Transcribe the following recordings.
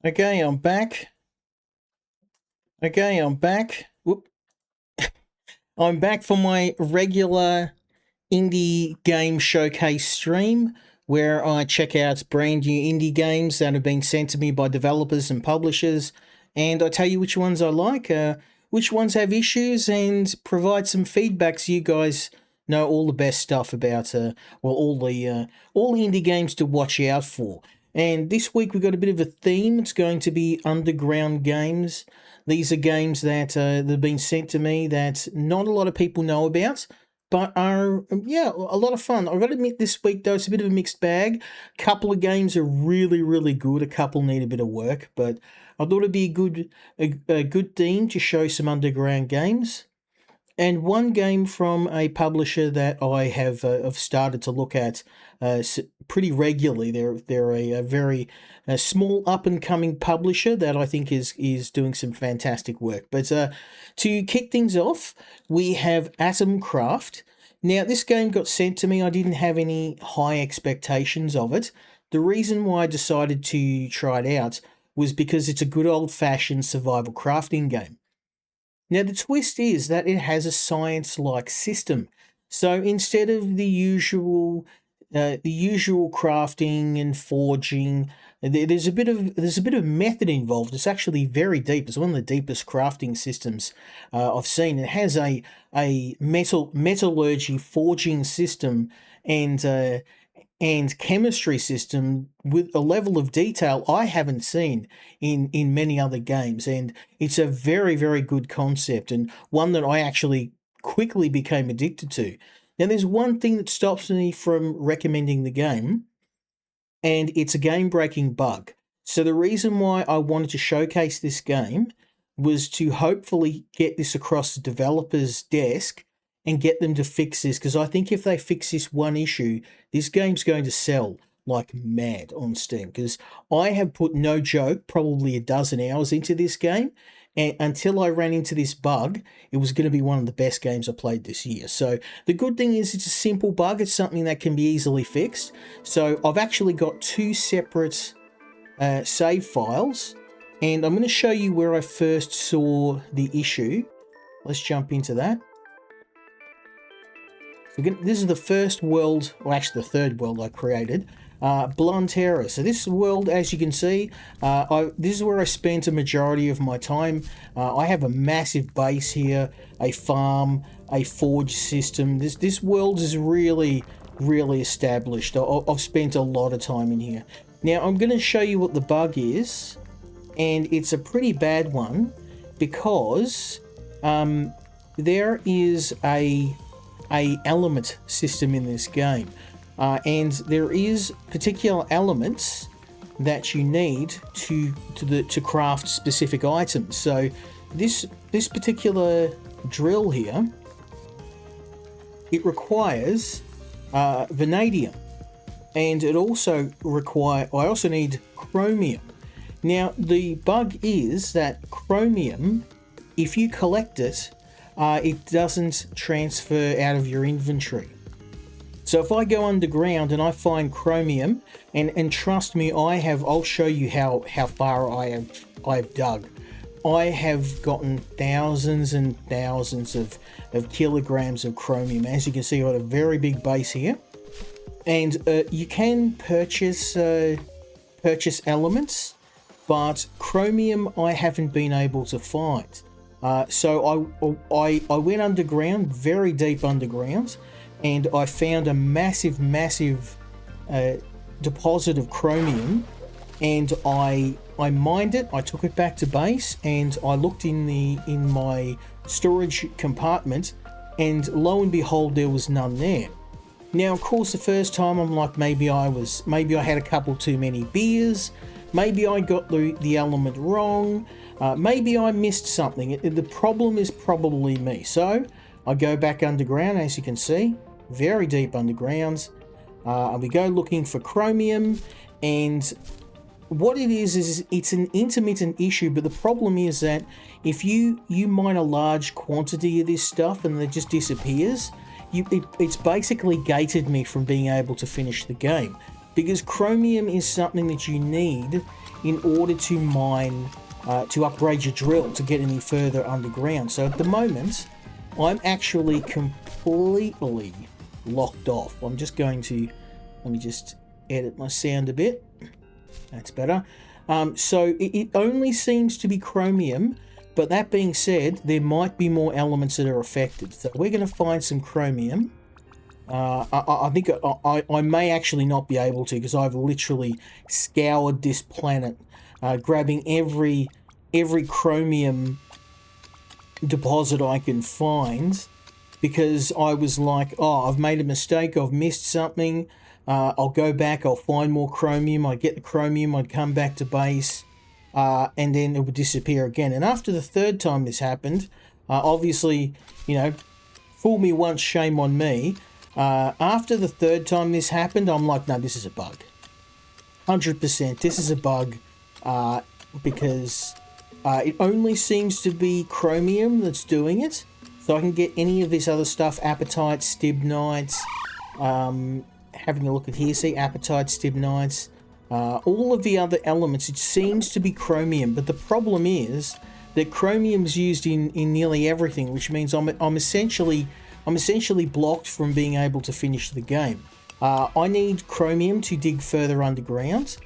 Okay, I'm back. Okay, I'm back. Whoop. I'm back for my regular indie game showcase stream where I check out brand new indie games that have been sent to me by developers and publishers, and I tell you which ones I like, which ones have issues, and provide some feedback so you guys know all the best stuff about all the indie games to watch out for. And this week we've got a bit of a theme. It's going to be underground games. These are games that have been sent to me that not a lot of people know about, but are a lot of fun. I've got to admit, this week though it's a bit of a mixed bag. A couple of games are really good. A couple need a bit of work, but I thought it'd be a good theme to show some underground games. And one game from a publisher that I have started to look at pretty regularly. They're a very small up and coming publisher that I think is doing some fantastic work. But to kick things off, we have Atomcraft. Now this game got sent to me. I didn't have any high expectations of it. The reason why I decided to try it out was because it's a good old fashioned survival crafting game. Now, the twist is that it has a science-like system. So instead of the usual crafting and forging, there's a bit of method involved. It's actually very deep. It's one of the deepest crafting systems I've seen. It has a metallurgy forging system and and chemistry system with a level of detail I haven't seen in many other games. And it's a very good concept, and one that I actually quickly became addicted to. Now, there's one thing that stops me from recommending the game, and it's a game breaking bug. So, the reason why I wanted to showcase this game was to hopefully get this across the developer's desk and get them to fix this, because I think if they fix this one issue, this game's going to sell like mad on Steam. Because I have put, no joke, probably a dozen hours into this game, and until I ran into this bug, it was going to be one of the best games I played this year. So the good thing is it's a simple bug. It's something that can be easily fixed. So I've actually got two separate save files, and I'm going to show you where I first saw the issue. Let's jump into that. So this is the first world, or actually the third world I created, Bluntera. So this world, as you can see, this is where I spent a majority of my time. I have a massive base here, a farm, a forge system. This world is really established. I've spent a lot of time in here. Now I'm going to show you what the bug is, and it's a pretty bad one because there is a element system in this game, and there is particular elements that you need to craft specific items. So this particular drill here, it requires vanadium, and it also I also need chromium. Now the bug is that chromium, if you collect it, it doesn't transfer out of your inventory. So if I go underground and I find chromium, and trust me, I'll show you how far I've dug. I have gotten thousands and thousands of kilograms of chromium. As you can see, I've got a very big base here, and you can purchase elements, but chromium I haven't been able to find. So I went underground, very deep underground, and I found a massive deposit of chromium, and I mined it. I took it back to base, and I looked in my storage compartment, and lo and behold, there was none there. Now, of course, the first time I'm like, maybe I had a couple too many beers, maybe I got the element wrong. Maybe I missed something. The problem is probably me. So I go back underground, as you can see, very deep underground. And we go looking for chromium, and what it is it's an intermittent issue, but the problem is that if you mine a large quantity of this stuff and it just disappears, it's basically gated me from being able to finish the game, because chromium is something that you need in order to mine, to upgrade your drill to get any further underground. So at the moment, I'm actually completely locked off. I'm just going to, let me just edit my sound a bit. That's better. So it only seems to be chromium, but that being said, there might be more elements that are affected. So we're going to find some chromium. I think I may actually not be able to, because I've literally scoured this planet, grabbing every chromium deposit I can find, because I was like, oh, I've made a mistake, I've missed something. I'll go back, I'll find more chromium, I'd get the chromium, I'd come back to base, and then it would disappear again. And after the third time this happened, obviously, you know, fool me once, shame on me. After the third time this happened, I'm like, no, this is a bug. 100%, this is a bug, because it only seems to be chromium that's doing it. So I can get any of this other stuff, apatite, stibnites, having a look at here, see, apatite, stibnites, all of the other elements, it seems to be chromium. But the problem is that chromium's used in nearly everything, which means I'm essentially blocked from being able to finish the game. I need chromium to dig further underground.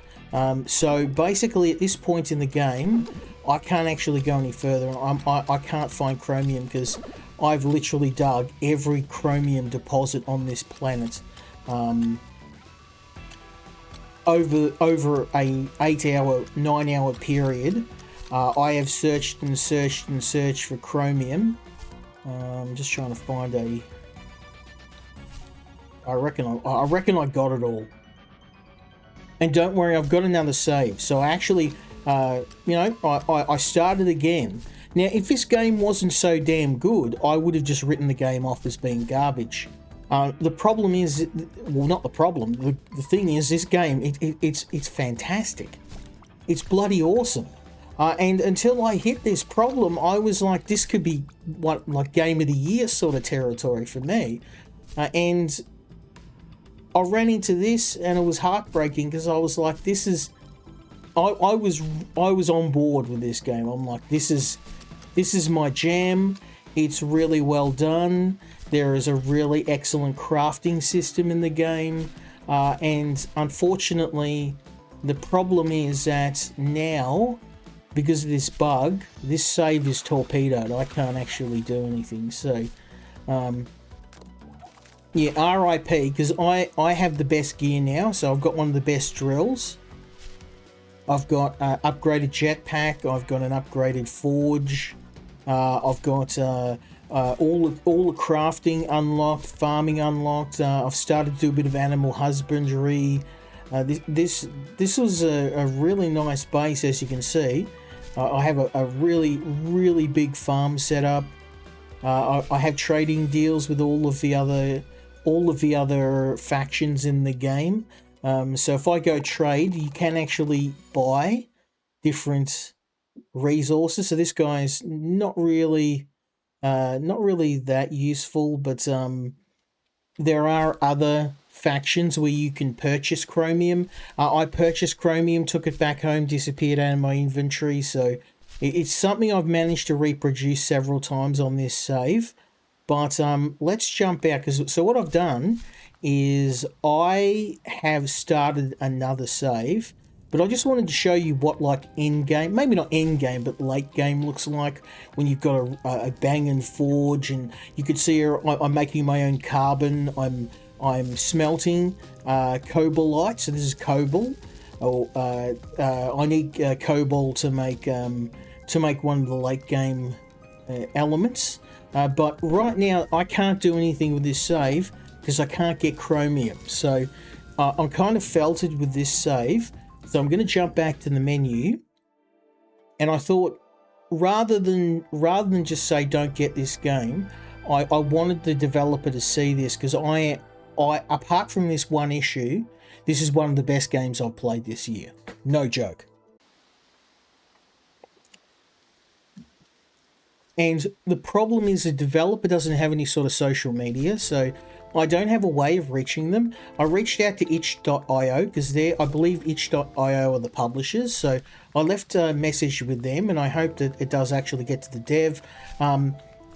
So basically at this point in the game, I can't actually go any further. I can't find chromium because I've literally dug every chromium deposit on this planet. Over a 8-hour, 9-hour period, I have searched and searched and searched for chromium. I'm just trying to find a. I reckon I got it all. And don't worry, I've got another save. So I actually, I started again. Now, if this game wasn't so damn good, I would have just written the game off as being garbage. The problem is, well, not the problem. The thing is, this game, it's fantastic. It's bloody awesome. And until I hit this problem, I was like, this could be like game of the year sort of territory for me. And I ran into this, and it was heartbreaking because I was like, this is. I was on board with this game. I'm like, this is my jam. It's really well done. There is a really excellent crafting system in the game, and unfortunately, the problem is that now, because of this bug, this save is torpedoed. I can't actually do anything. So, yeah, RIP, because I have the best gear now. So I've got one of the best drills. I've got upgraded jetpack. I've got an upgraded forge. I've got all the crafting unlocked, farming unlocked. I've started to do a bit of animal husbandry. This was a really nice base, as you can see. I have a really big farm set up. I have trading deals with all of the other factions in the game. So if I go trade, you can actually buy different resources. So this guy's not really that useful, but there are other factions where you can purchase chromium. I purchased chromium, took it back home, disappeared out of my inventory. So it's something I've managed to reproduce several times on this save. But let's jump out, so what I've done is I have started another save, but I just wanted to show you what like end game, maybe not end game, but late game looks like when you've got a banging forge, and you could see here I'm making my own carbon. I'm smelting cobalite, so this is cobalt. I need cobalt to make one of the late game elements. But right now I can't do anything with this save because I can't get chromium. So I'm kind of felted with this save. So I'm going to jump back to the menu, and I thought rather than just say don't get this game, I wanted the developer to see this, because I apart from this one issue, this is one of the best games I've played this year. No joke. And the problem is the developer doesn't have any sort of social media, so I don't have a way of reaching them. I reached out to itch.io because I believe itch.io are the publishers. So I left a message with them, and I hope that it does actually get to the dev.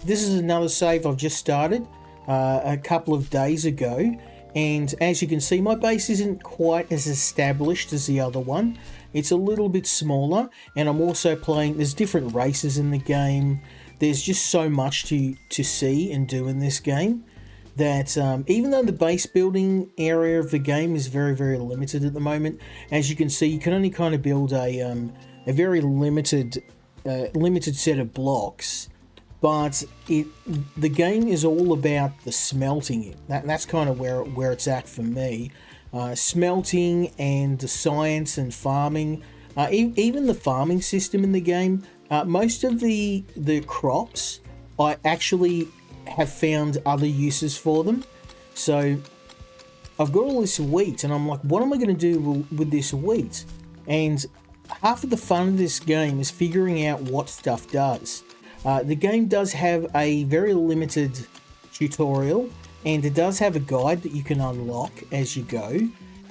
This is another save I've just started a couple of days ago. And as you can see, my base isn't quite as established as the other one. It's a little bit smaller, and I'm also playing, there's different races in the game. There's just so much to see and do in this game that even though the base building area of the game is very, very limited at the moment, as you can see, you can only kind of build a very limited set of blocks. But the game is all about the smelting. That's kind of where it's at for me. Smelting and the science and farming. Even the farming system in the game. Most of the crops, I actually have found other uses for them. So I've got all this wheat, and I'm like, what am I going to do with this wheat? And half of the fun of this game is figuring out what stuff does. The game does have a very limited tutorial, and it does have a guide that you can unlock as you go,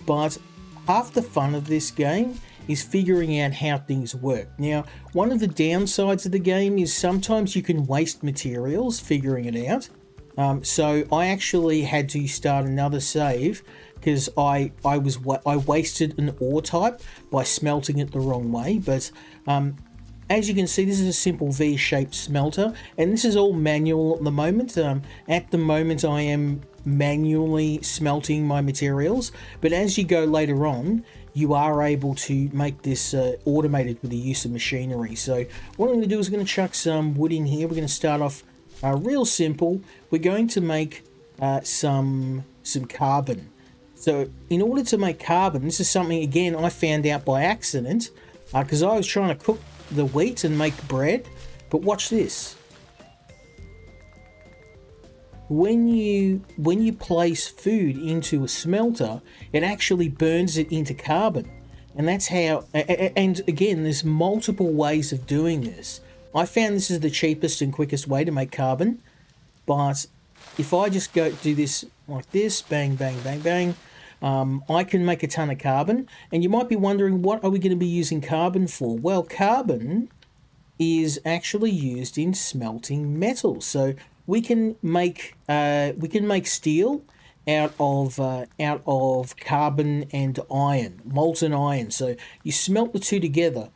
but half the fun of this game is figuring out how things work. Now, one of the downsides of the game is sometimes you can waste materials figuring it out. So I actually had to start another save because I wasted an ore type by smelting it the wrong way, but as you can see, this is a simple V-shaped smelter, and this is all manual at the moment. At the moment, I am manually smelting my materials, but as you go later on, you are able to make this automated with the use of machinery. So what I'm going to do is I'm going to chuck some wood in here. We're going to start off real simple. We're going to make some carbon. So in order to make carbon, this is something, again, I found out by accident because I was trying to cook the wheat and make bread, but watch this. When you place food into a smelter, it actually burns it into carbon, and that's how. And again, there's multiple ways of doing this. I found this is the cheapest and quickest way to make carbon, but if I just go do this like this, bang, bang, bang, bang, I can make a ton of carbon. And you might be wondering, what are we going to be using carbon for? Well, carbon is actually used in smelting metal. So we can make steel out of carbon and iron, molten iron. So you smelt the two together.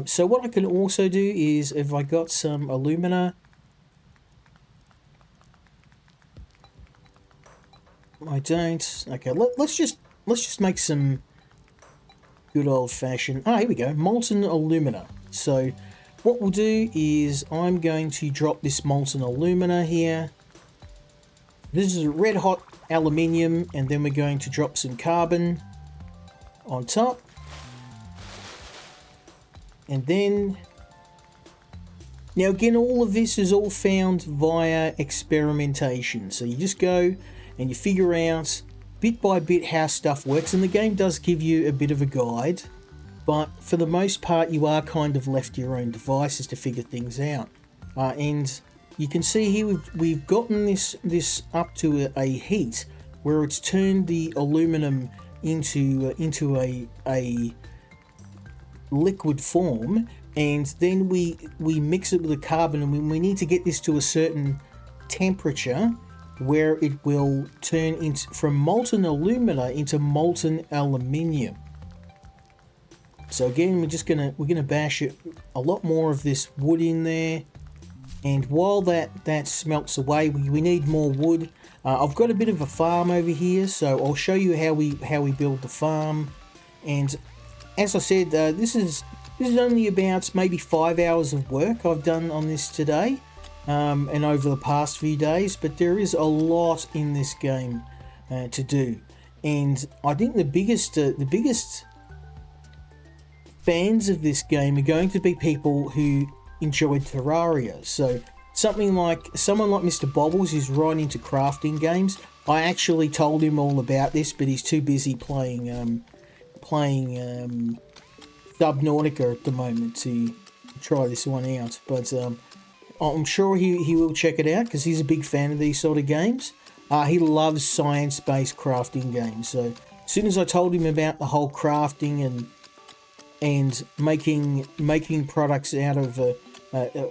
So what I can also do is, if I got some alumina, I don't. Okay, let's just make some good old-fashioned. Oh, here we go, molten alumina. So what we'll do is I'm going to drop this molten alumina here. This is red hot aluminium, and then we're going to drop some carbon on top, and then now again, all of this is all found via experimentation. So you just go and you figure out bit by bit how stuff works, and the game does give you a bit of a guide, but for the most part you are kind of left to your own devices to figure things out. And you can see here we've gotten this up to a heat where it's turned the aluminum into a liquid form, and then we mix it with the carbon, and we need to get this to a certain temperature where it will turn from molten alumina into molten aluminium. So again, we're gonna bash a lot more of this wood in there, and while that smelts away, we need more wood. I've got a bit of a farm over here, so I'll show you how we build the farm. And as I said, this is only about maybe 5 hours of work I've done on this today. And over the past few days, but there is a lot in this game to do, and I think the biggest fans of this game are going to be people who enjoyed Terraria. So someone like Mr. Bobbles, who's right into crafting games. I actually told him all about this, but he's too busy playing Subnautica at the moment to try this one out. But I'm sure he will check it out because he's a big fan of these sort of games. He loves science-based crafting games. So as soon as I told him about the whole crafting and making products out of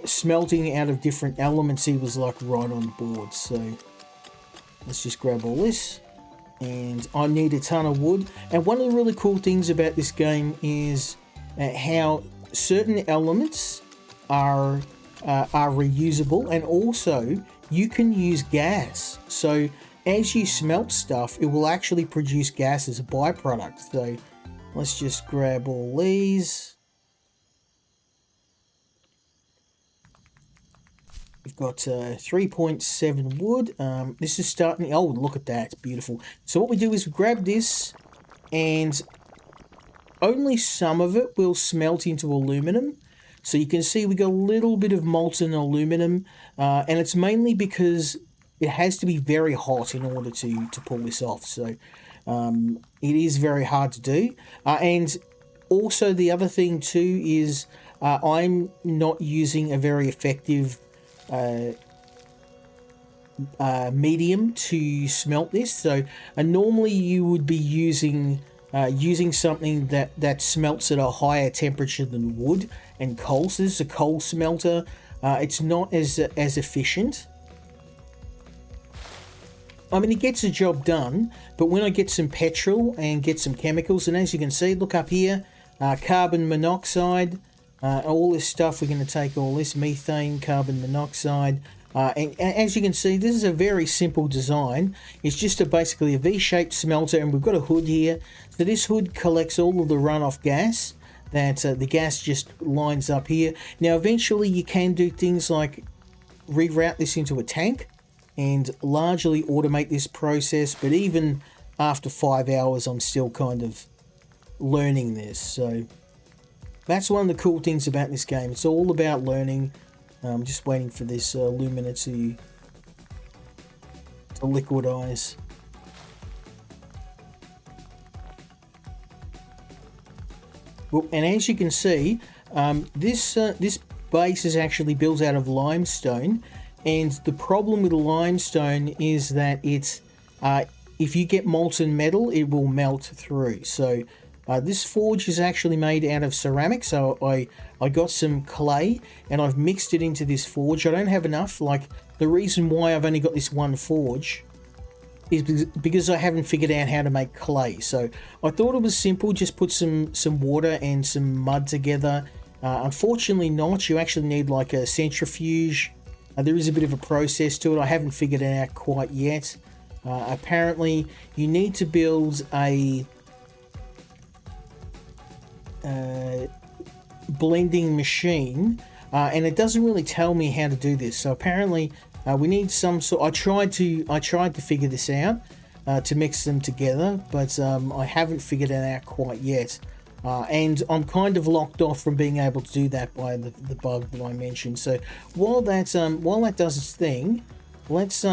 smelting out of different elements, he was like right on board. So let's just grab all this, and I need a ton of wood. And one of the really cool things about this game is how certain elements are reusable, and also you can use gas. So as you smelt stuff, it will actually produce gas as a byproduct. So let's just grab all these. We've got 3.7 wood. This is starting. Oh, look at that. It's beautiful. So what we do is we grab this, and only some of it will smelt into aluminum. So you can see we got a little bit of molten aluminum, and it's mainly because it has to be very hot in order to pull this off. So it is very hard to do. And also the other thing too is I'm not using a very effective medium to smelt this. So normally you would be using something that smelts at a higher temperature than wood and coal. So this is a coal smelter. It's not as efficient. I mean, it gets the job done, but when I get some petrol and get some chemicals, and as you can see, look up here, carbon monoxide, all this stuff, we're going to take all this, methane, carbon monoxide, and as you can see, this is a very simple design. It's just basically a V-shaped smelter, and we've got a hood here. So this hood collects all of the runoff gas, that the gas just lines up here. Now, eventually you can do things like reroute this into a tank and largely automate this process, but even after 5 hours, I'm still kind of learning this. So that's one of the cool things about this game. It's all about learning. I'm just waiting for this alumina to liquidize. Well, and as you can see, this base is actually built out of limestone, and the problem with limestone is that it's if you get molten metal, it will melt through. So this forge is actually made out of ceramic. So I got some clay and I've mixed it into this forge. I don't have enough. Like, the reason why I've only got this one forge is because I haven't figured out how to make clay. So I thought it was simple, just put some water and some mud together. Unfortunately not. You actually need like a centrifuge. There is a bit of a process to it. I haven't figured it out quite yet. Apparently you need to build a blending machine, and it doesn't really tell me how to do this. So apparently we need some sort. I tried to figure this out to mix them together, but I haven't figured it out quite yet. And I'm kind of locked off from being able to do that by the bug that I mentioned. So while that does its thing, let's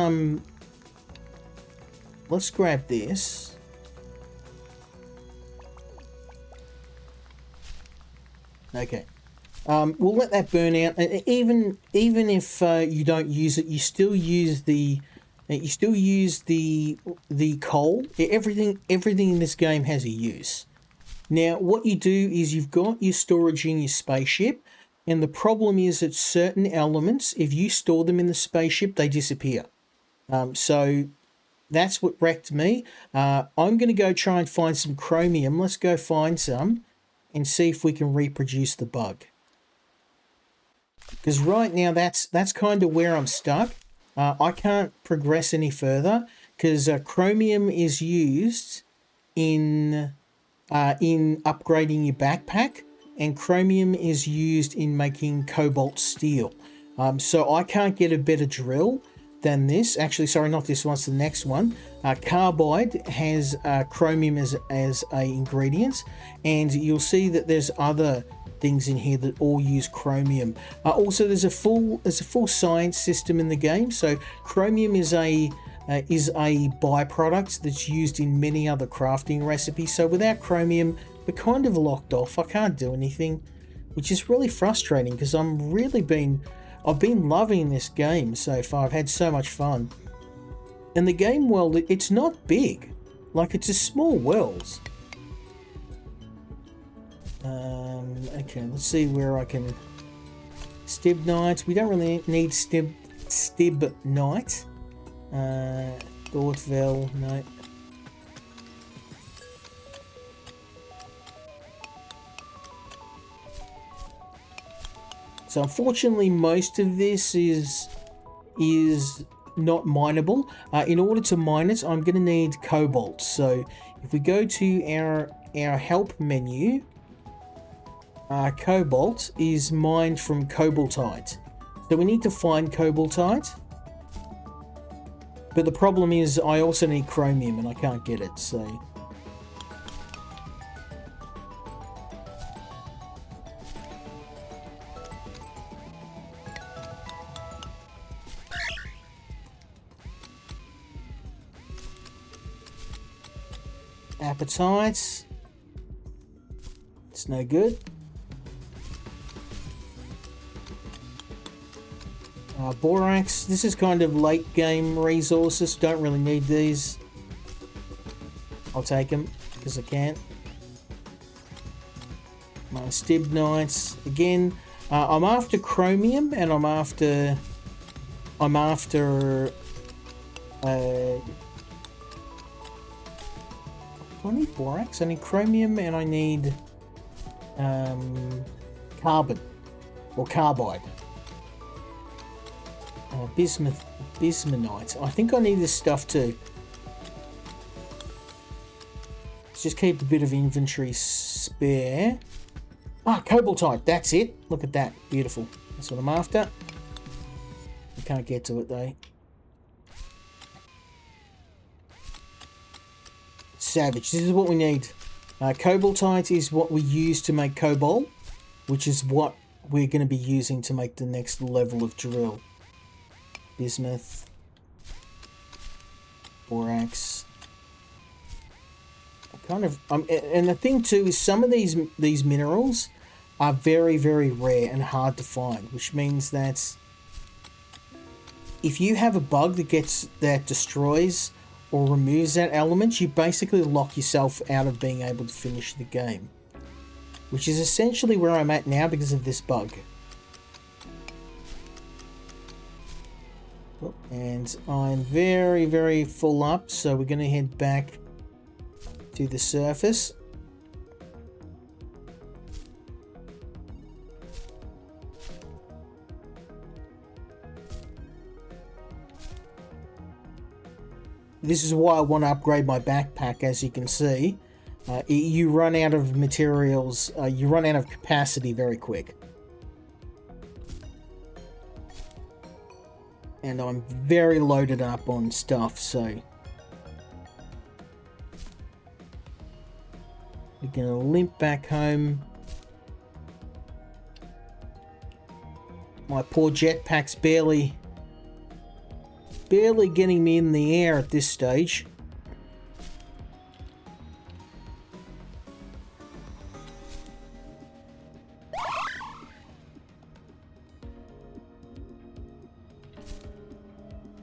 grab this. Okay. We'll let that burn out. Even if you don't use it, you still use the coal. Everything in this game has a use. Now, what you do is you've got your storage in your spaceship, and the problem is that certain elements, if you store them in the spaceship, they disappear. So that's what wrecked me. I'm going to go try and find some chromium. Let's go find some and see if we can reproduce the bug. Because right now, that's kind of where I'm stuck. I can't progress any further because chromium is used in upgrading your backpack, and chromium is used in making cobalt steel. So I can't get a better drill than this. Actually, sorry, not this one, it's the next one. Carbide has chromium as a ingredient, and you'll see that there's other things in here that all use chromium. Also, there's a full science system in the game. So chromium is a byproduct that's used in many other crafting recipes. So without chromium, we're kind of locked off. I can't do anything, which is really frustrating because I've been loving this game so far. I've had so much fun. And the game world, it's not big. Like, it's a small world. Okay, let's see where I can... Stib Knight. We don't really need Stib Knight. Thortville, no. So unfortunately, most of this is not mineable. In order to mine it, I'm going to need cobalt. So if we go to our help menu, cobalt is mined from cobaltite. So we need to find cobaltite. But the problem is I also need chromium and I can't get it, so... Appetite. It's no good. Borax. This is kind of late game resources. Don't really need these. I'll take them because I can. My Stib Knights. Again, I'm after chromium and I'm after I need borax, I need chromium, and I need carbon or carbide. Bismuthite. I think I need this stuff too. Let's just keep a bit of inventory spare. Cobaltite, that's it. Look at that, beautiful. That's what I'm after. I can't get to it though. Savage. This is what we need. Cobaltite is what we use to make cobalt, which is what we're going to be using to make the next level of drill. Bismuth, borax. And the thing too is some of these minerals are very, very rare and hard to find, which means that if you have a bug that destroys or removes that element, you basically lock yourself out of being able to finish the game. Which is essentially where I'm at now because of this bug. And I'm very, very full up, so we're going to head back to the surface. This is why I want to upgrade my backpack, as you can see. You run out of materials, you run out of capacity very quick. And I'm very loaded up on stuff, so... We're going to limp back home. My poor jetpack's barely getting me in the air at this stage.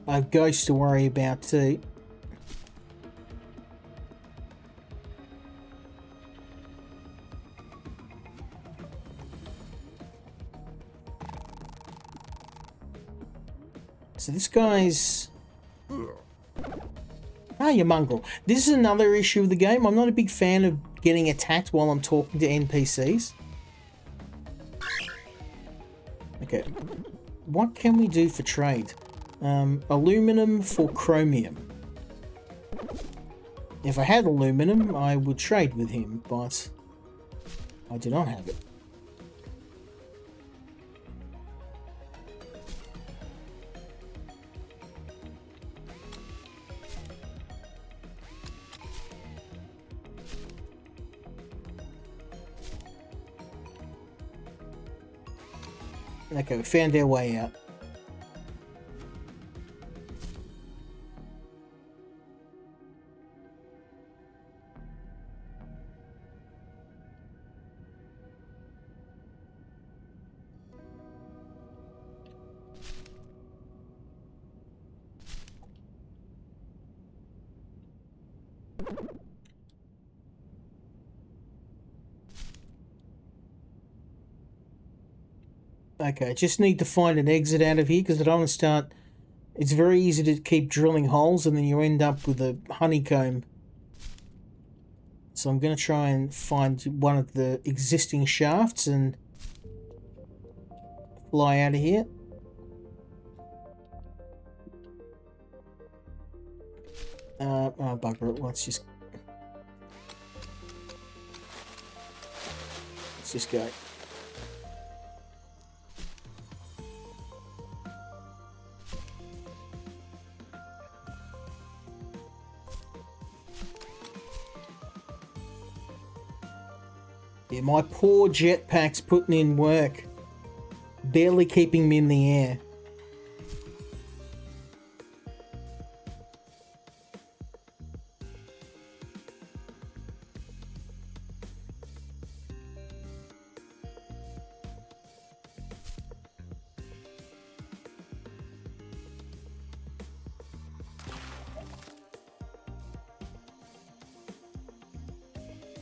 I have ghosts to worry about too. So this guy's... you mongrel. This is another issue of the game. I'm not a big fan of getting attacked while I'm talking to NPCs. Okay. What can we do for trade? Aluminum for chromium. If I had aluminum, I would trade with him, but I do not have it. Okay, we found our way out. Okay, just need to find an exit out of here because I don't want to start... It's very easy to keep drilling holes and then you end up with a honeycomb. So I'm going to try and find one of the existing shafts and fly out of here. Oh, bugger it. Let's just go. Yeah, my poor jetpack's putting in work. Barely keeping me in the air.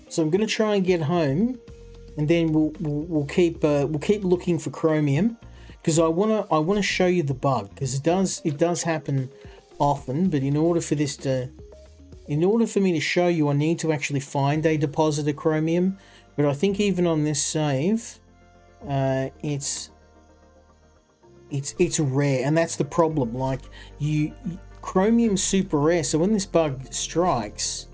So I'm gonna try and get home, and then we'll keep looking for chromium, because I wanna show you the bug, because it does happen often. But in order for me to show you, I need to actually find a deposit of chromium. But I think even on this save, it's rare, and that's the problem. Like chromium's super rare, so when this bug strikes,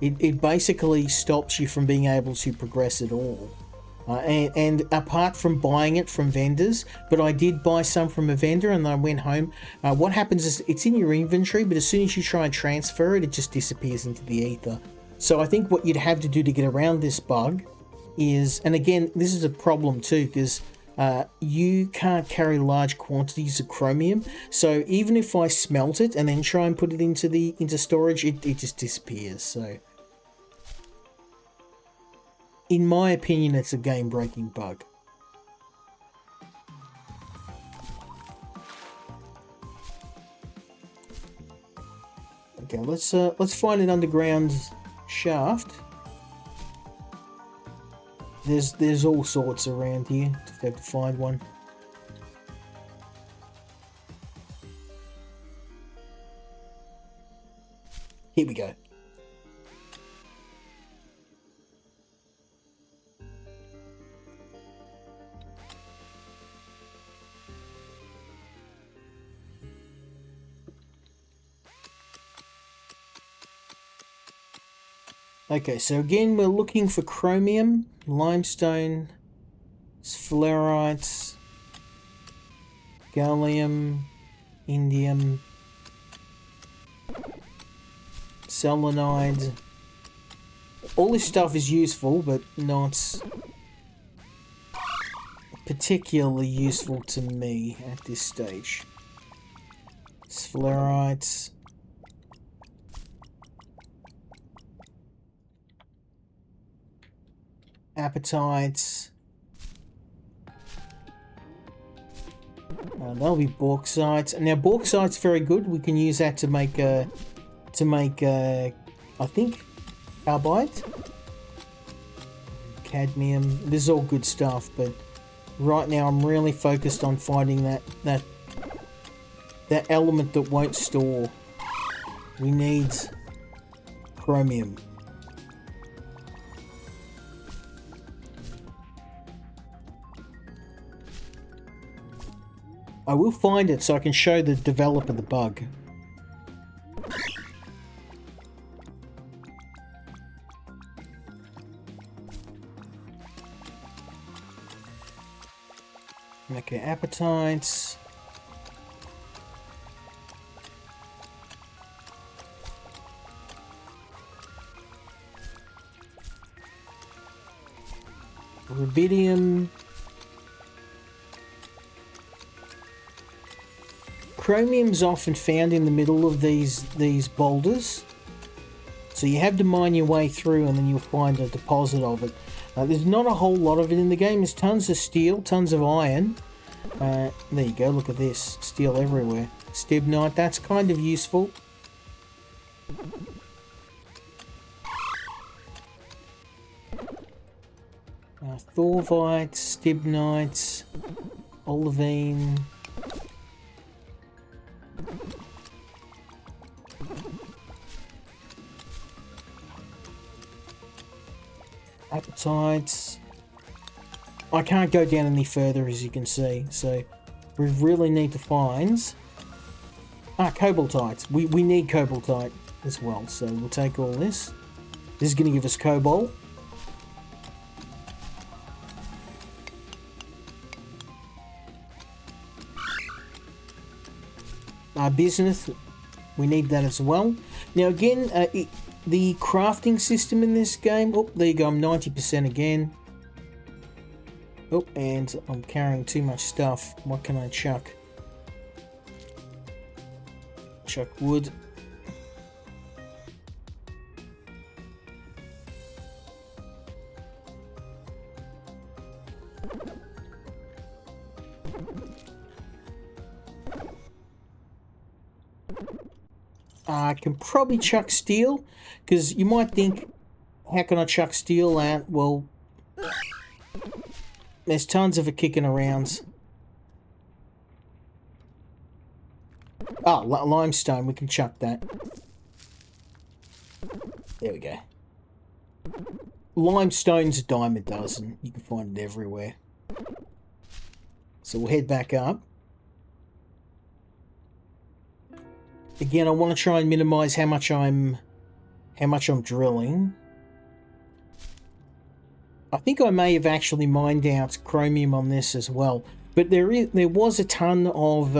it basically stops you from being able to progress at all. And apart from buying it from vendors, but I did buy some from a vendor and I went home. What happens is it's in your inventory, but as soon as you try and transfer it, it just disappears into the ether. So I think what you'd have to do to get around this bug is, and again, this is a problem too, because you can't carry large quantities of chromium. So even if I smelt it and then try and put it into storage, it just disappears. So in my opinion, it's a game-breaking bug. Okay, let's find an underground shaft. There's all sorts around here. Just have to find one. Here we go. Okay, so again, we're looking for chromium, limestone, sphalerite, gallium, indium, selenide. All this stuff is useful, but not particularly useful to me at this stage. Sphalerite. Appetites. That'll be bauxite. Now bauxite's very good. We can use that to make I think carbide, cadmium. This is all good stuff, but right now I'm really focused on finding that element that won't store. We need chromium. I will find it so I can show the developer the bug. Okay, appetites. Rubidium. Chromium's often found in the middle of these boulders, so you have to mine your way through and then you'll find a deposit of it. There's not a whole lot of it in the game. There's tons of steel, tons of iron. There you go, look at this. Steel everywhere. Stibnite, that's kind of useful. Thorvite, Stibnite, Olivine. Appetites. I can't go down any further, as you can see, so we really need to find... Cobaltite. We need Cobaltite as well, so we'll take all this. This is going to give us Cobalt. Bismuth, we need that as well. Now again, the crafting system in this game... Oh, there you go, I'm 90% again. Oh, and I'm carrying too much stuff. What can I chuck? Chuck wood. I can probably chuck steel, because you might think, how can I chuck steel out? Well, there's tons of it kicking around. Oh, limestone, we can chuck that. There we go. Limestone's a dime a dozen. You can find it everywhere. So we'll head back up. Again, I want to try and minimize how much I'm drilling. I think I may have actually mined out chromium on this as well. But there was a ton of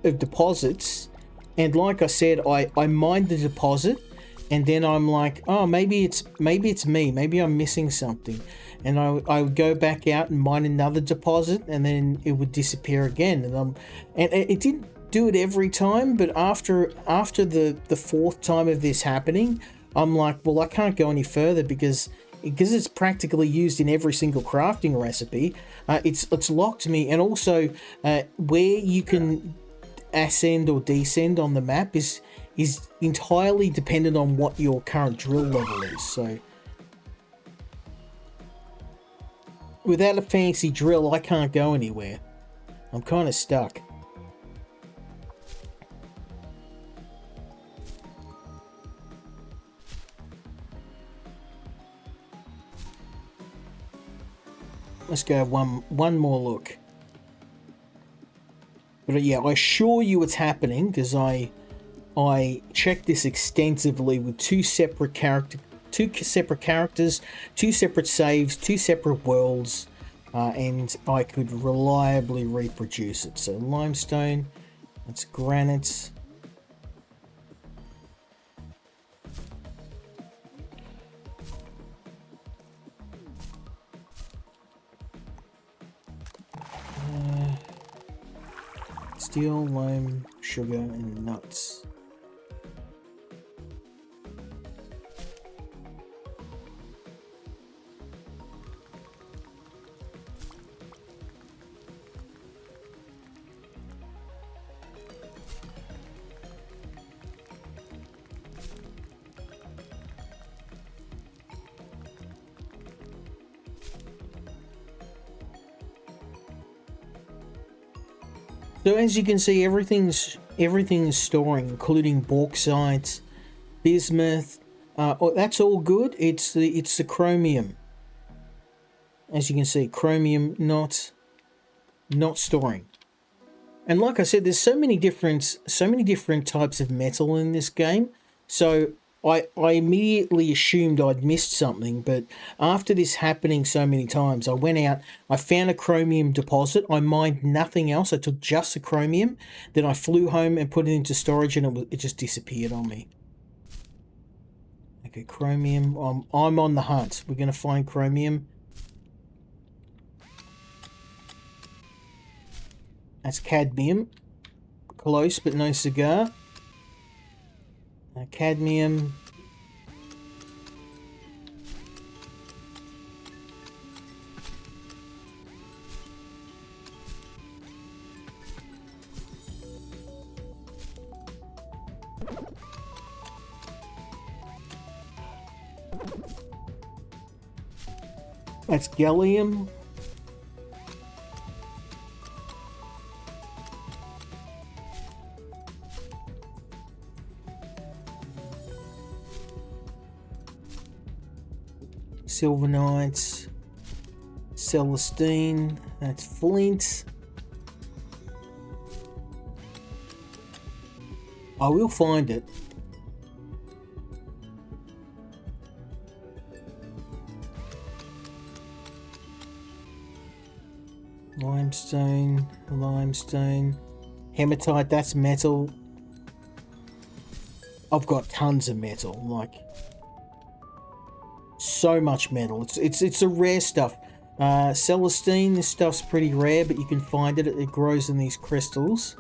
deposits, and like I said, I mined the deposit, and then I'm like, oh, maybe it's me, maybe I'm missing something, and I would go back out and mine another deposit, and then it would disappear again, and it didn't do it every time, but after the fourth time of this happening, I'm like, well, I can't go any further because it's practically used in every single crafting recipe. It's locked me, and also where you can ascend or descend on the map is entirely dependent on what your current drill level is. So without a fancy drill, I can't go anywhere. I'm kind of stuck. Let's go one more look. But yeah, I assure you it's happening, because I checked this extensively with two separate characters, two separate saves, two separate worlds, and I could reliably reproduce it. So limestone, that's granite. Steel, lime, sugar, and nuts. So as you can see, everything's storing, including bauxite, bismuth. That's all good. It's the chromium. As you can see, chromium not storing. And like I said, there's so many different types of metal in this game. So I immediately assumed I'd missed something, but after this happening so many times, I went out, I found a chromium deposit, I mined nothing else, I took just the chromium, then I flew home and put it into storage, and it just disappeared on me. Okay, chromium, I'm on the hunt. We're going to find chromium. That's cadmium. Close, but no cigar. Cadmium. That's gallium. Silvernite. Celestine. That's flint. I will find it. Limestone, limestone. Hematite, that's metal. I've got tons of metal, like so much metal. It's a rare stuff. Celestine, this stuff's pretty rare, but you can find it. It grows in these crystals,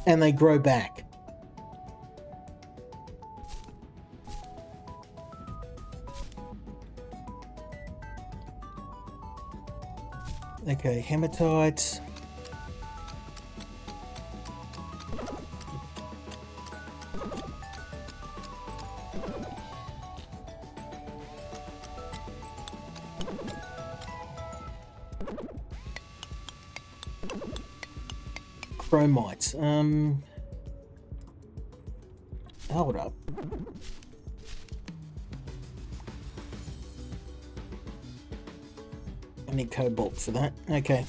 and they grow back. Okay, hematite. Chromite. Hold up. I need cobalt for that. Okay.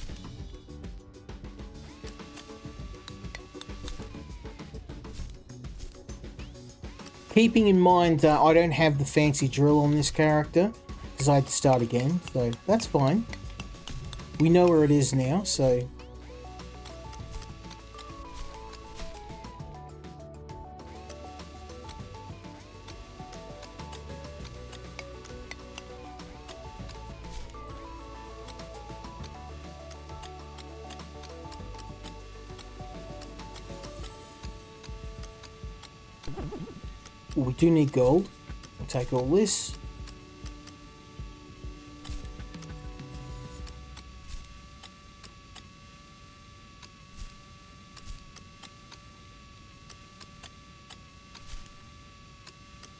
Keeping in mind I don't have the fancy drill on this character because I had to start again, so that's fine. We know where it is now, so... we do need gold. I'll take all this.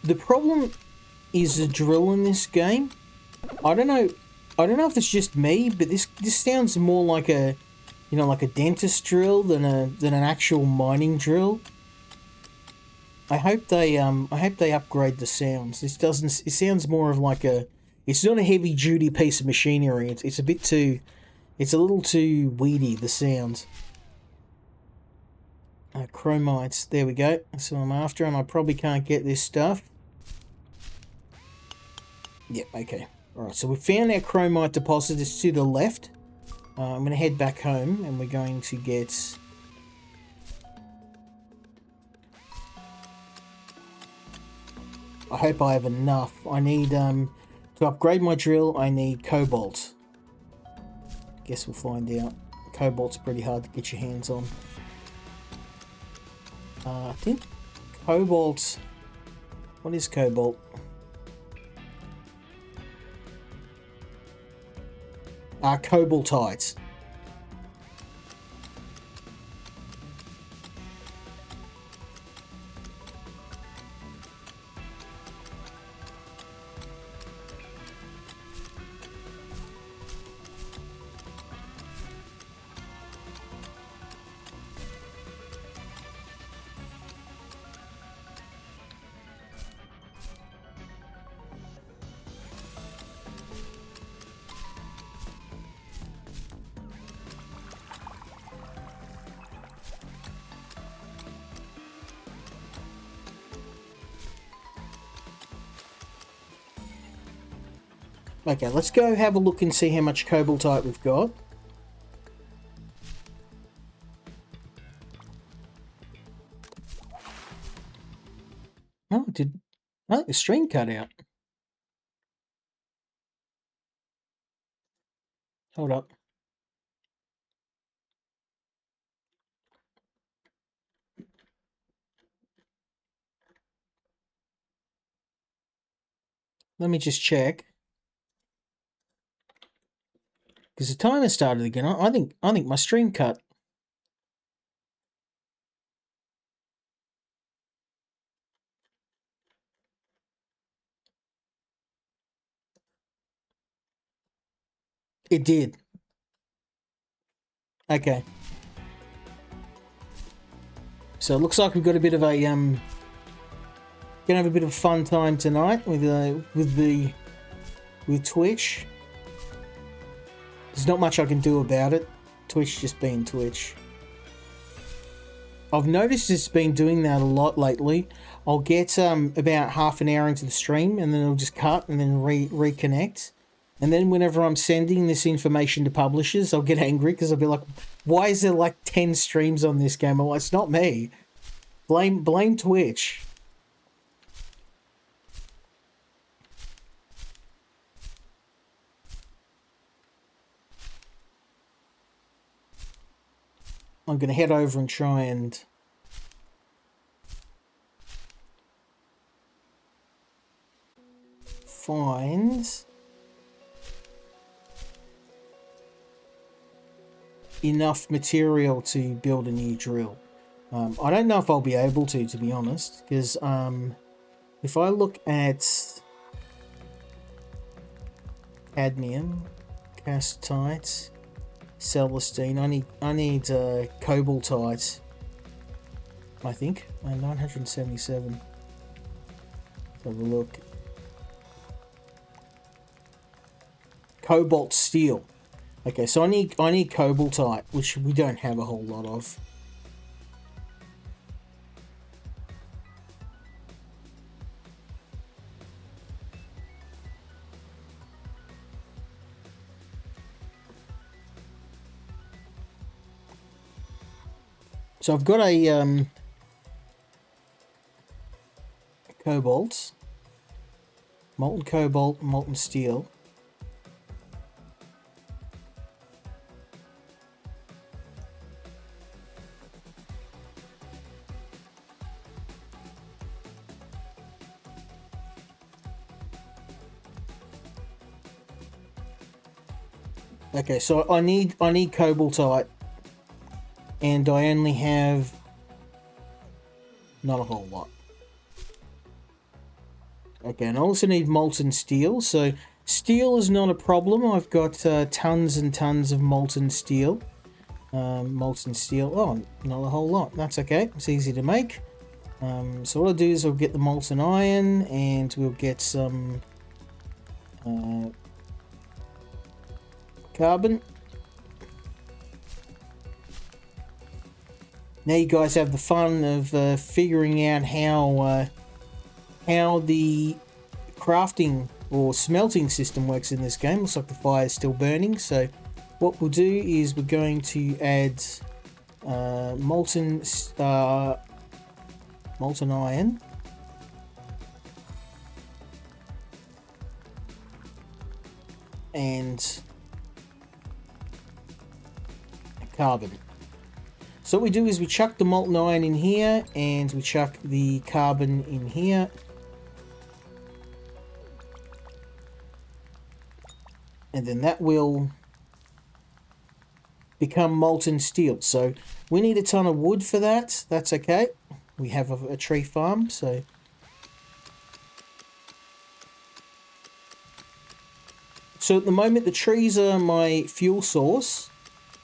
The problem is the drill in this game. I don't know if it's just me, but this sounds more like a, you know, like a dentist drill than an actual mining drill. I hope they upgrade the sounds. This doesn't. It sounds more of like a. It's not a heavy duty piece of machinery. It's a bit too. It's a little too weedy, the sounds. Chromites. There we go. That's what I'm after, and I probably can't get this stuff. Yep. Okay. All right. So we found our chromite deposit. It's to the left. I'm going to head back home, and we're going to get. I hope I have enough. I need, to upgrade my drill, I need cobalt. Guess we'll find out. Cobalt's pretty hard to get your hands on. I think cobalt... What is cobalt? Cobaltites. Okay, let's go have a look and see how much cobaltite we've got. Oh, the stream cut out. Hold up. Let me just check. Because the timer started again. I think my stream cut. It did. Okay. So it looks like we've got a bit of a gonna have a bit of a fun time tonight with Twitch. There's not much I can do about it. Twitch just being Twitch. I've noticed it's been doing that a lot lately. I'll get about half an hour into the stream and then it'll just cut and then reconnect. And then whenever I'm sending this information to publishers, I'll get angry because I'll be like, why is there like 10 streams on this game? Well, it's not me. Blame Twitch. I'm going to head over and try and find enough material to build a new drill. I don't know if I'll be able to be honest, because if I look at cadmium, castite, celestine, I need cobaltite, I think, 977. Have a look. Cobalt steel. Okay, so I need cobaltite, which we don't have a whole lot of. So I've got a cobalt, molten cobalt, molten steel. Okay, so I need cobaltite, and I only have not a whole lot. Okay, and I also need molten steel. So steel is not a problem. I've got tons and tons of molten steel. Molten steel. Oh, not a whole lot. That's okay. It's easy to make. So what I'll do is I'll get the molten iron, and we'll get some carbon. Now you guys have the fun of figuring out how the crafting or smelting system works in this game. Looks like the fire is still burning. So what we'll do is we're going to add molten iron. And carbon. So what we do is we chuck the molten iron in here, and we chuck the carbon in here. And then that will become molten steel. So we need a ton of wood for that. That's okay. We have a tree farm, so... So at the moment, the trees are my fuel source,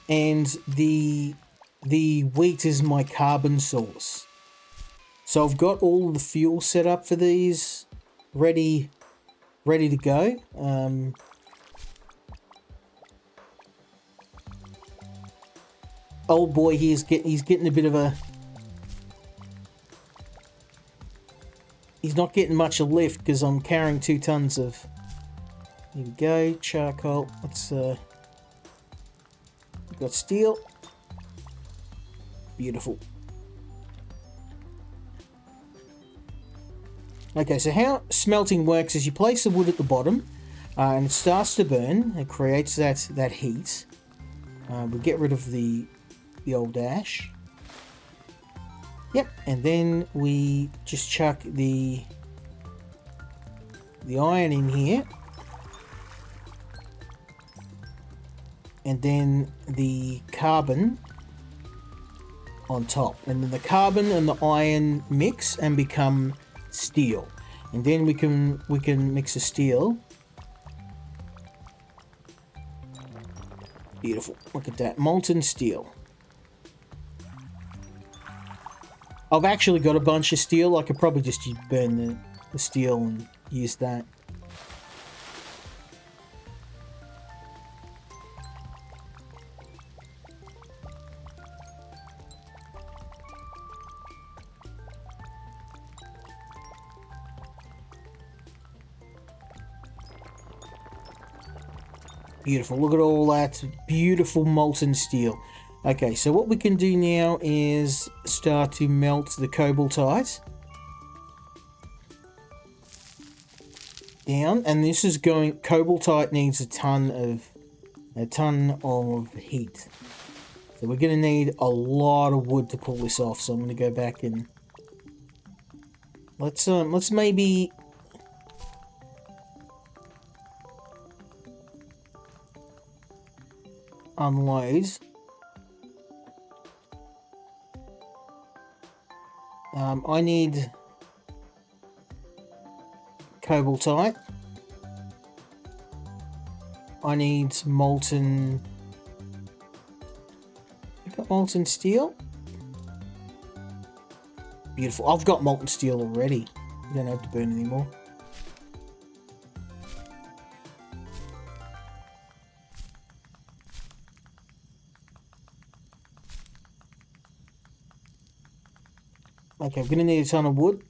and the wheat is my carbon source. So I've got all the fuel set up for these, ready to go. Old boy he's getting a bit of a... He's not getting much of lift because I'm carrying 2 tons of... Here we go, charcoal. Let's we've got steel. Beautiful. Okay, so how smelting works is you place the wood at the bottom, and it starts to burn. It creates that heat. We get rid of the old ash. Yep, and then we just chuck the iron in here. And then the carbon on top. And then the carbon and the iron mix and become steel. And then we can mix the steel Beautiful. Look at that. Molten steel. I've actually got a bunch of steel. I could probably just burn the steel and use that. Beautiful. Look at all that beautiful molten steel. Okay, so what we can do now is start to melt the cobaltite down, and this is going. Cobaltite needs a ton of heat, so we're going to need a lot of wood to pull this off. So I'm going to go back and let's maybe. Unload. I need cobaltite. I need molten. I've got molten steel. Beautiful. I've got molten steel already. You don't have to burn anymore. Okay, I'm going to need a ton of wood.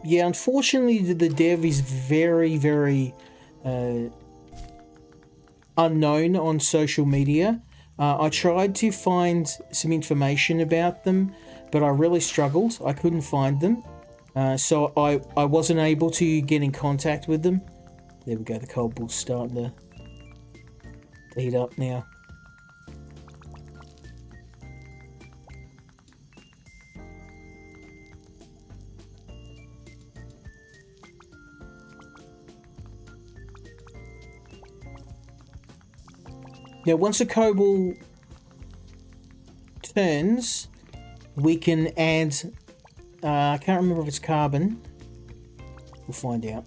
Yeah, unfortunately, the dev is very, very unknown on social media. I tried to find some information about them, but I really struggled. I couldn't find them. So I wasn't able to get in contact with them. There we go, the cobalt's starting to heat up now. Now, once a cobalt turns, we can add... I can't remember if it's carbon. We'll find out.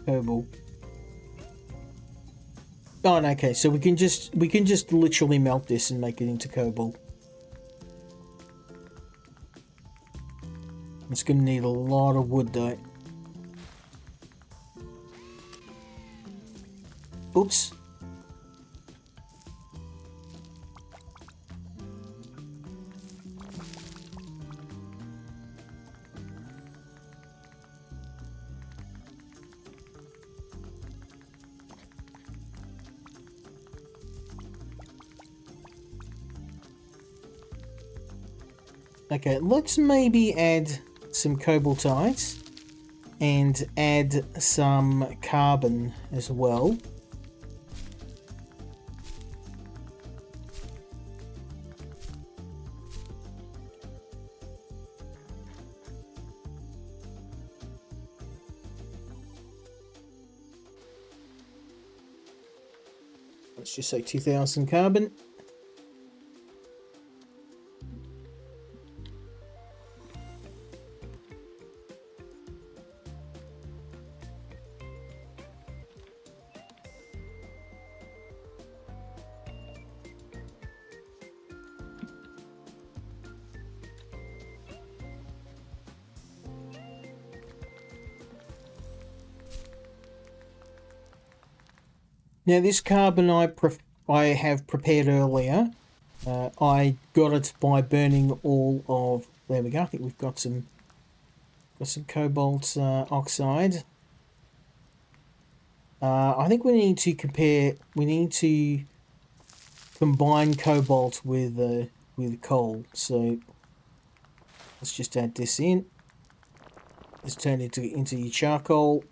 Cobalt. Oh, no, okay. So we can just literally melt this and make it into cobalt. It's going to need a lot of wood, though. Oops. Okay, let's maybe add some cobaltite and add some carbon as well. Let's just say 2000 carbon. Now this carbon I have prepared earlier. I got it by burning all of. There we go. I think we've got some cobalt oxide. I think we need to compare. We need to combine cobalt with coal. So let's just add this in. Let's turn it into your charcoal.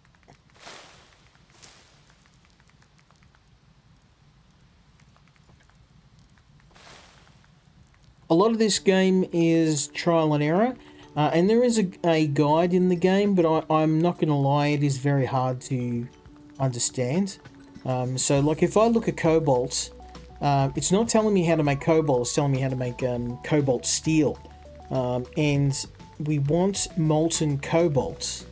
lot of this game is trial and error, and there is a guide in the game, but I'm not going to lie, it is very hard to understand. So like if I look at cobalt, it's not telling me how to make cobalt, it's telling me how to make cobalt steel. And we want molten cobalt,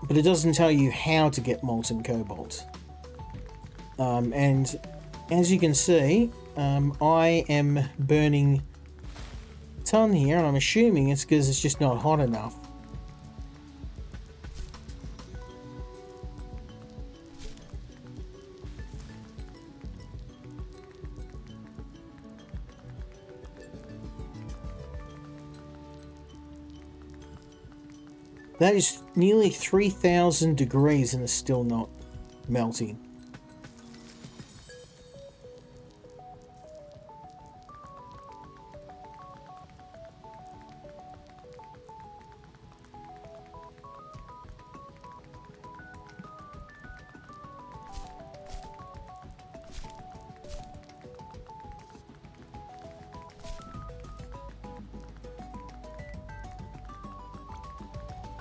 but it doesn't tell you how to get molten cobalt. And as you can see, I am burning a ton here, and I'm assuming it's because it's just not hot enough. That is nearly 3,000 degrees and it's still not melting.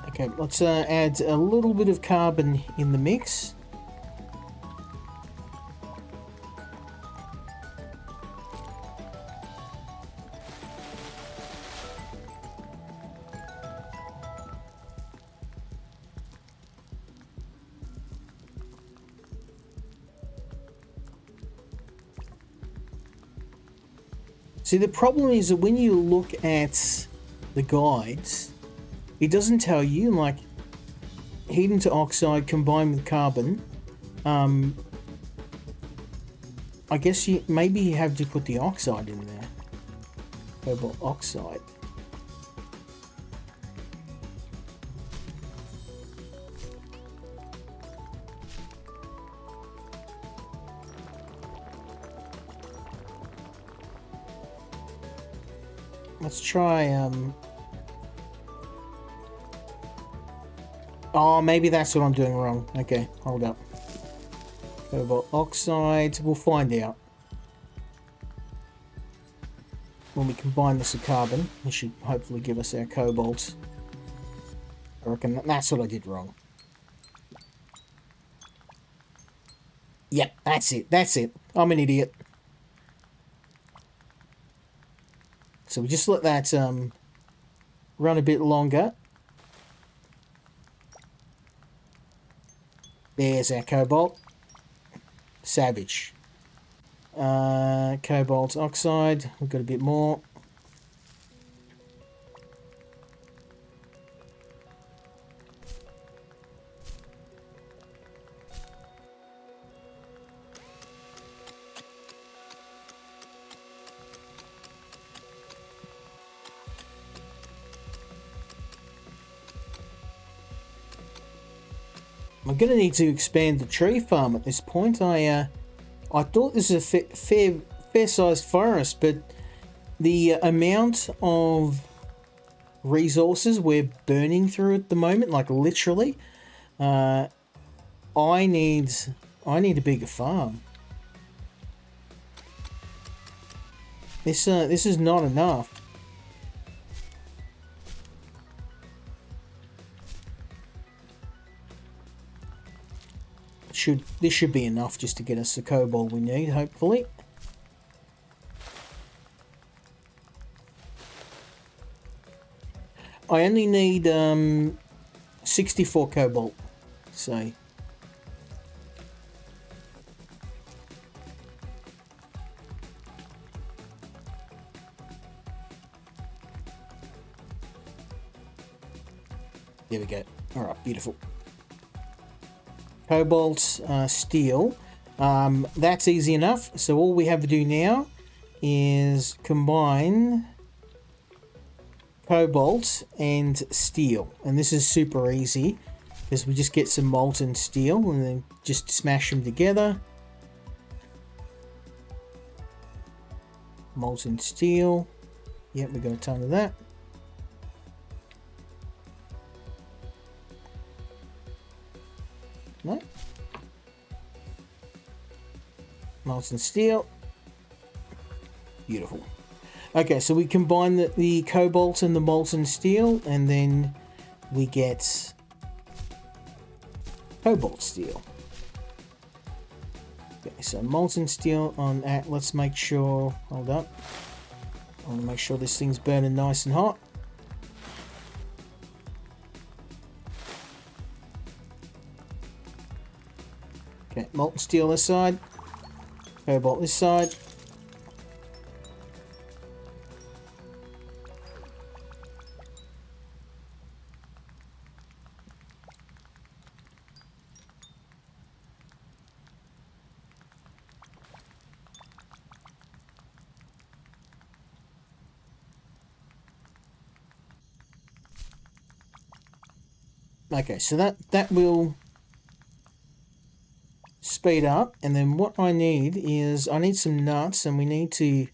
Okay, let's add a little bit of carbon in the mix. See, the problem is that when you look at the guides, it doesn't tell you, like, heat into oxide combined with carbon. I guess maybe you have to put the oxide in there. Cobalt oxide. Let's try, oh, maybe that's what I'm doing wrong. Okay, hold up. Cobalt oxide, we'll find out. When we combine this with carbon, it should hopefully give us our cobalt. I reckon that's what I did wrong. Yep, that's it. I'm an idiot. So we just let that run a bit longer. There's our cobalt. Savage. Cobalt oxide. We've got a bit more. I'm going to need to expand the tree farm at this point. I thought this was a fair-sized forest, but the amount of resources we're burning through at the moment, like literally, I need a bigger farm. This is not enough. This should be enough just to get us the cobalt we need, hopefully. I only need 64 cobalt, so there we go. All right, beautiful. Cobalt, steel. That's easy enough. So all we have to do now is combine cobalt and steel. And this is super easy because we just get some molten steel and then just smash them together. Molten steel. Yep, we got a ton of that. No. Molten steel. Beautiful. Okay, so we combine the cobalt and the molten steel, and then we get cobalt steel. Okay, so molten steel on that. Let's make sure. Hold up. I want to make sure this thing's burning nice and hot. Okay, molten steel this side, cobalt this side. Okay, so that will speed up, and then what I need is I need some nuts, and we need to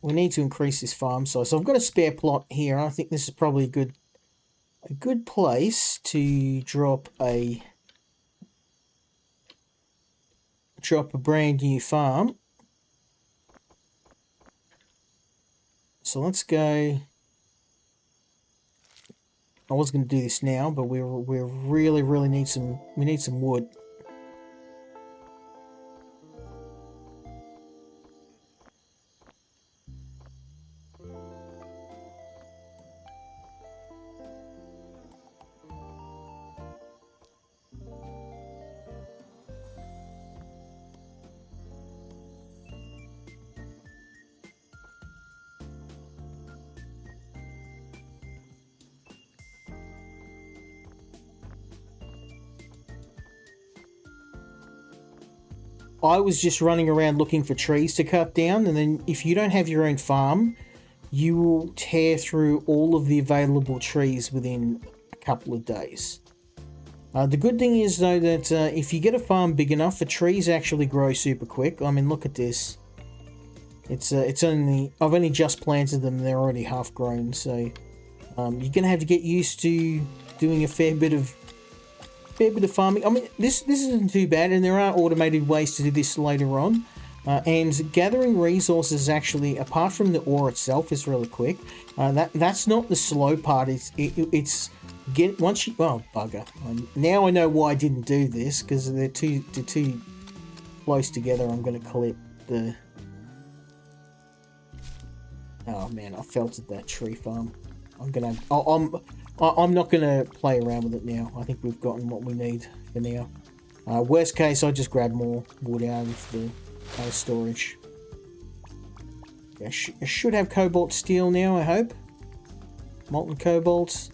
increase this farm size. So I've got a spare plot here. I think this is probably a good place to drop a brand new farm. So let's go. I was going to do this now, but we really need some wood. I was just running around looking for trees to cut down, and then if you don't have your own farm, you will tear through all of the available trees within a couple of days. The good thing is, though, that if you get a farm big enough, the trees actually grow super quick. I mean, look at this. I've only just planted them, and they're already half grown, so you're gonna have to get used to doing a fair bit of farming. I mean, this isn't too bad, and there are automated ways to do this later on. And gathering resources, actually, apart from the ore itself, is really quick. That's not the slow part. It's get once you. Oh, bugger! Now I know why I didn't do this, because they're too close together. I'm going to clip the. Oh man, I felt at that tree farm. I'm not gonna play around with it now. I think we've gotten what we need for now. Worst case, I just grab more wood out of the storage. Yeah, I should have cobalt steel now, I hope. Molten cobalt.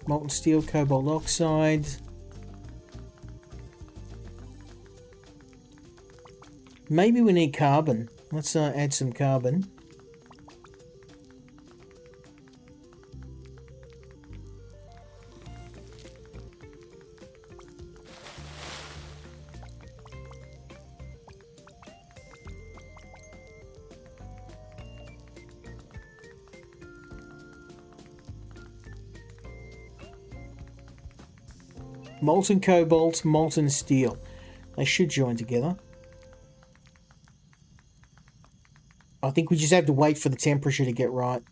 Molten steel, cobalt oxide. Maybe we need carbon. Let's add some carbon. Molten cobalt, molten steel. They should join together. I think we just have to wait for the temperature to get right.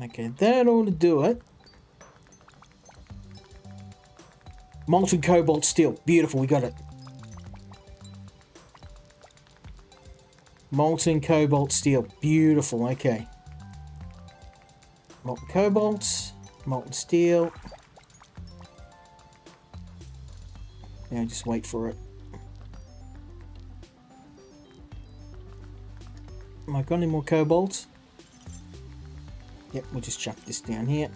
Okay, that ought to do it. Molten cobalt steel. Beautiful, we got it. Molten cobalt steel. Beautiful, okay. Molten cobalt. Molten steel. Now just wait for it. Am I got any more cobalt? Yep, we'll just chuck this down here.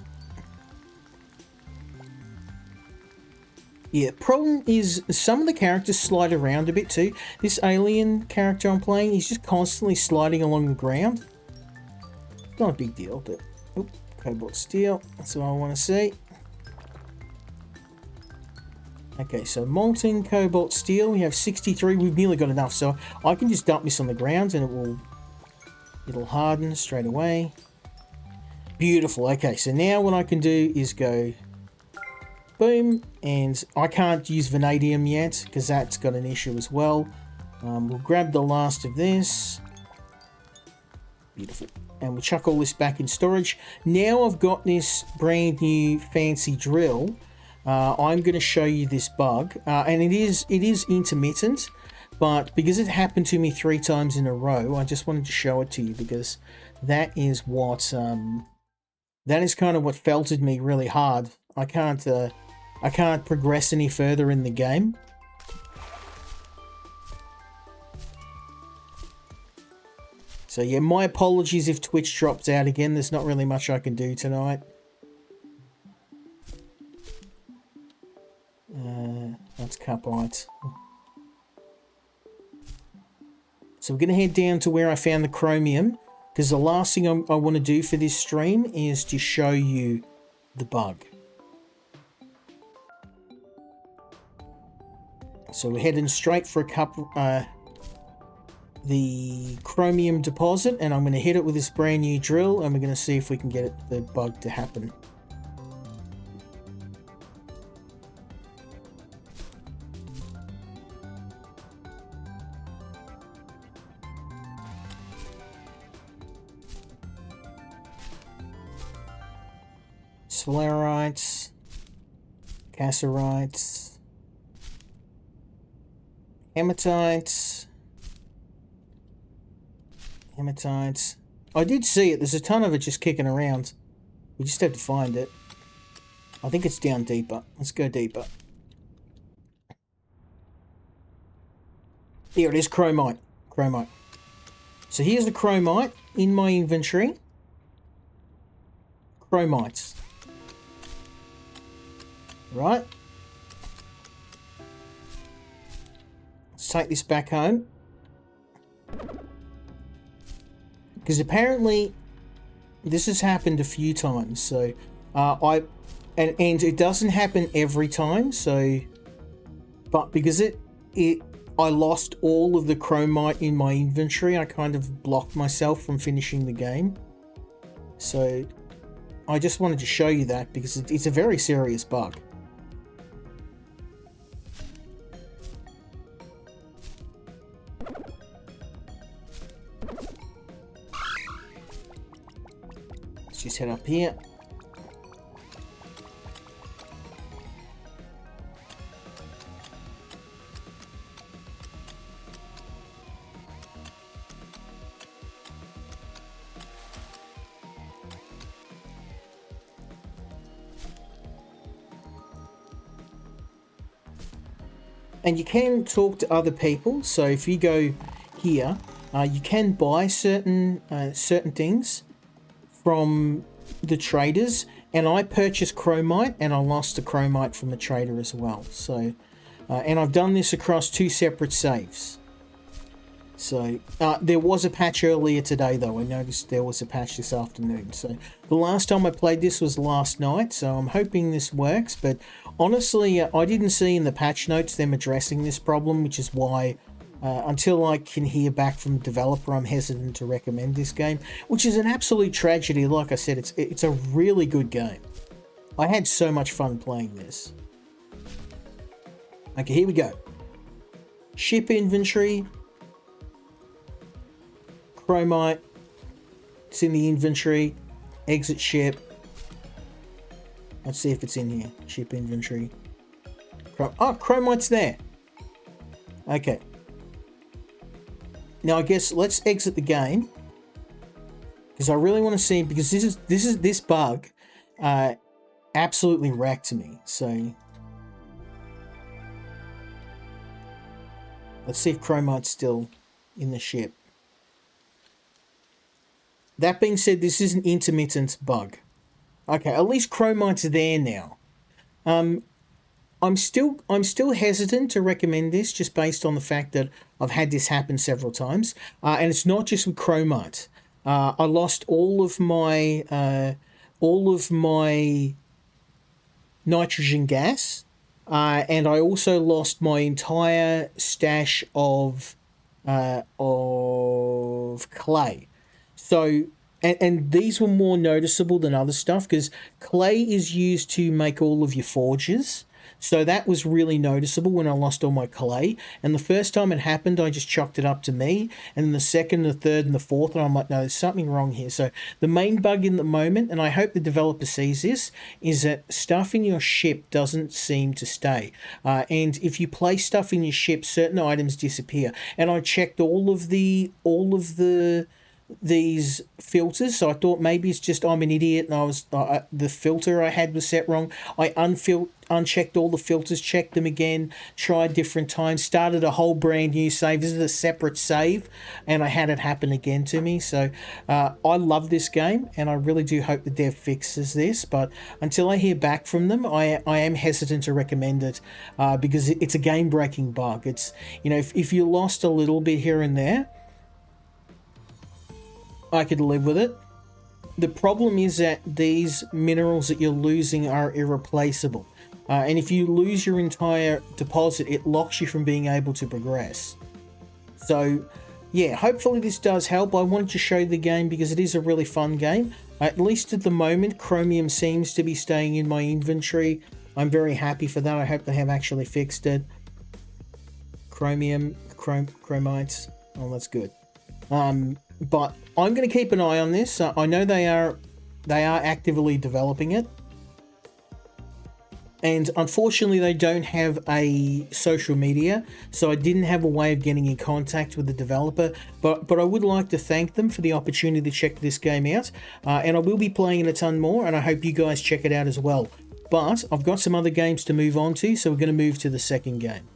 Yeah, problem is some of the characters slide around a bit too. This alien character I'm playing, he's just constantly sliding along the ground. Not a big deal, but... Oop, cobalt steel, that's what I want to see. Okay, so molten cobalt steel, we have 63. We've nearly got enough, so I can just dump this on the ground and it'll harden straight away. Beautiful. Okay, so now what I can do is go boom, and I can't use vanadium yet because that's got an issue as well. We'll grab the last of this. Beautiful. And we'll chuck all this back in storage. Now I've got this brand new fancy drill. I'm going to show you this bug, and it is intermittent, but because it happened to me 3 times in a row, I just wanted to show it to you because that is what that is kind of what felted me really hard. I can't progress any further in the game. So yeah, my apologies if Twitch drops out again. There's not really much I can do tonight. That's cupite. So we're going to head down to where I found the chromium, because the last thing I want to do for this stream is to show you the bug. So we're heading straight for the chromium deposit, and I'm going to hit it with this brand new drill, and we're going to see if we can get the bug to happen. Sclerites, casserites, hematites. I did see it. There's a ton of it just kicking around. We just have to find it. I think it's down deeper. Let's go deeper. Here it is, chromite. Chromite. So here's the chromite in my inventory. Chromites. Right. Let's take this back home. Because apparently this has happened a few times. So and it doesn't happen every time. So, but because I lost all of the chromite in my inventory, I kind of blocked myself from finishing the game. So I just wanted to show you that because it's a very serious bug. Let's just head up here. And you can talk to other people. So if you go here, you can buy certain things from the traders. And I purchased chromite, and I lost the chromite from the trader as well. So, and I've done this across 2 separate saves. So there was a patch earlier today, though. I noticed there was a patch this afternoon. So the last time I played this was last night. So I'm hoping this works. But honestly, I didn't see in the patch notes them addressing this problem, which is why until I can hear back from the developer, I'm hesitant to recommend this game, which is an absolute tragedy. Like I said, it's a really good game. I had so much fun playing this. Okay, here we go. Ship inventory. Chromite. It's in the inventory. Exit ship. Let's see if it's in here. Ship inventory. Oh, chromite's there. Okay. Now I guess let's exit the game because I really want to see, because this bug absolutely wrecked me. So let's see if chromite's still in the ship. That being said, this is an intermittent bug. Okay, at least chromite's there now. I'm still hesitant to recommend this just based on the fact that I've had this happen several times, and it's not just with Chromite. I lost all of my nitrogen gas, and I also lost my entire stash of clay. So, and these were more noticeable than other stuff because clay is used to make all of your forges. So that was really noticeable when I lost all my clay. And the first time it happened, I just chalked it up to me. And then the second, the third, and the fourth, and I'm like, no, there's something wrong here. So the main bug in the moment, and I hope the developer sees this, is that stuff in your ship doesn't seem to stay. And if you place stuff in your ship, certain items disappear. And I checked all of these filters, so I thought maybe it's just I'm an idiot and I was the filter I had was set wrong. I unchecked all the filters, checked them again, tried different times, started a whole brand new save. This is a separate save, and I had it happen again to me. So I love this game, and I really do hope the dev fixes this. But until I hear back from them, I am hesitant to recommend it because it's a game breaking bug. It's, you know, if you lost a little bit here and there, I could live with it. The problem is that these minerals that you're losing are irreplaceable. And if you lose your entire deposit, it locks you from being able to progress. So, yeah, hopefully this does help. I wanted to show the game because it is a really fun game. At least at the moment, chromium seems to be staying in my inventory. I'm very happy for that. I hope they have actually fixed it. Chromites. Oh, that's good. But I'm going to keep an eye on this. I know they are actively developing it, and unfortunately they don't have a social media, so I didn't have a way of getting in contact with the developer. But I would like to thank them for the opportunity to check this game out, and I will be playing it a ton more, and I hope you guys check it out as well. But I've got some other games to move on to, so we're going to move to the second game.